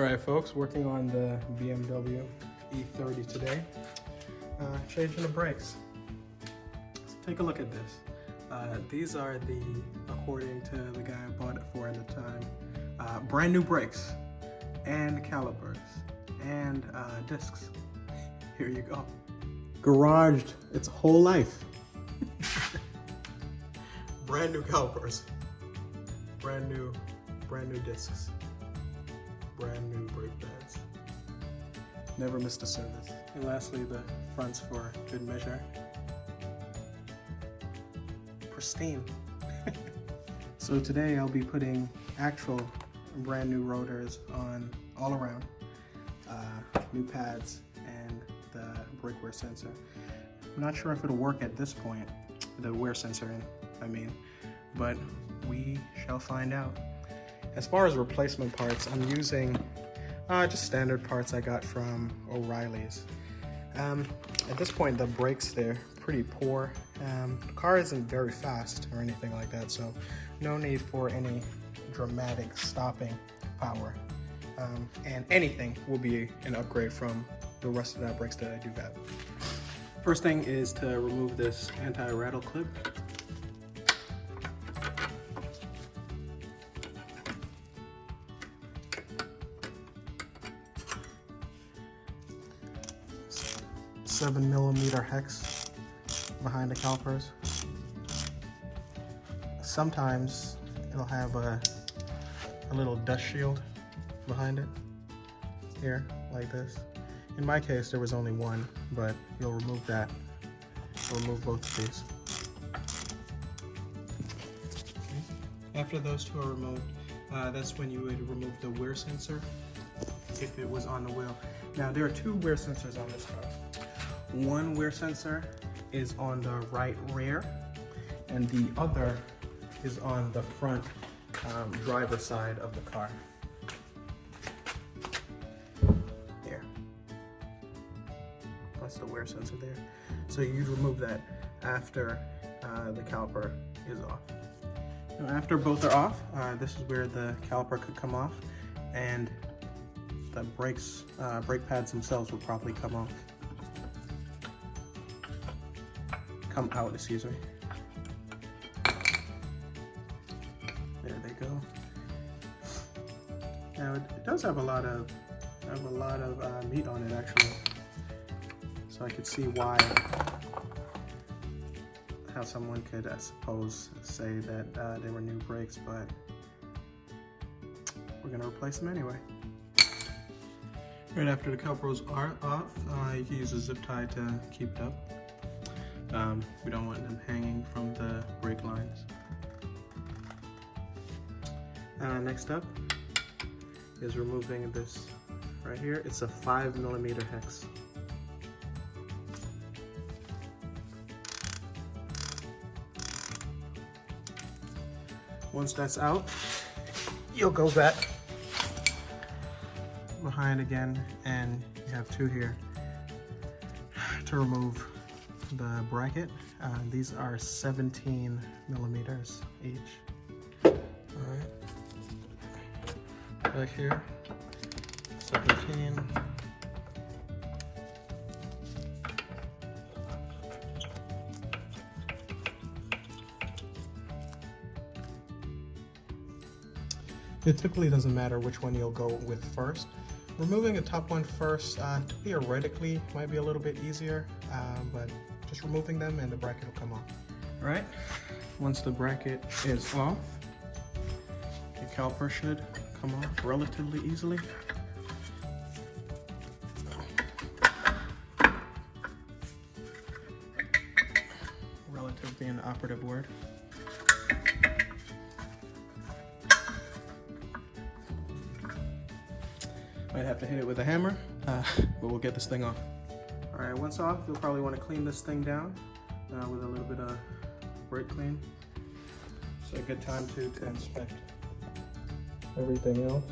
All right, folks, working on the BMW E30 today. Changing the brakes. So take a look at this. These are according to the guy I bought it for at the time, brand new brakes and calipers and discs. Here you go. Garaged its whole life. Brand new calipers, brand new discs, brand new brake pads. Never missed a service. And lastly, the fronts for good measure. Pristine. So today I'll be putting actual brand new rotors on all around, new pads and the brake wear sensor. I'm not sure if it'll work at this point, the wear sensor I mean, but we shall find out. As far as replacement parts, I'm using just standard parts I got from O'Reilly's. At this point, the brakes, they're pretty poor. The car isn't very fast or anything like that, so no need for any dramatic stopping power. And anything will be an upgrade from the rest of the brakes that I do have. First thing is to remove this anti-rattle clip. $7mm hex behind the calipers. Sometimes it'll have a little dust shield behind it here, like this. In my case, there was only one, but you'll remove that. You'll remove both of these. Okay. After those two are removed, that's when you would remove the wear sensor if it was on the wheel. Now, there are two wear sensors on this car. One wear sensor is on the right rear, and the other is on the front driver's side of the car. Here. That's the wear sensor there. So you'd remove that after the caliper is off. Now, after both are off, this is where the caliper could come off, and the brake pads themselves will probably come out, excuse me. There they go. Now it does have a lot of meat on it actually, so I could see how someone could, I suppose, say that they were new brakes, but we're gonna replace them anyway. Right after the calipers are off, you can use a zip tie to keep it up. We don't want them hanging from the brake lines. Next up is removing this right here. It's a 5mm hex. Once that's out, you'll go back behind again, and you have two here to remove the bracket. These are 17mm each. Alright. Back here, 17. It typically doesn't matter which one you'll go with first. Removing the top one first theoretically might be a little bit easier, but just removing them and the bracket will come off. All right, once the bracket is off, the caliper should come off relatively easily. Relative being the operative word. Might have to hit it with a hammer, but we'll get this thing off. All right, once off, you'll probably want to clean this thing down with a little bit of brake clean. So a good time to inspect everything else.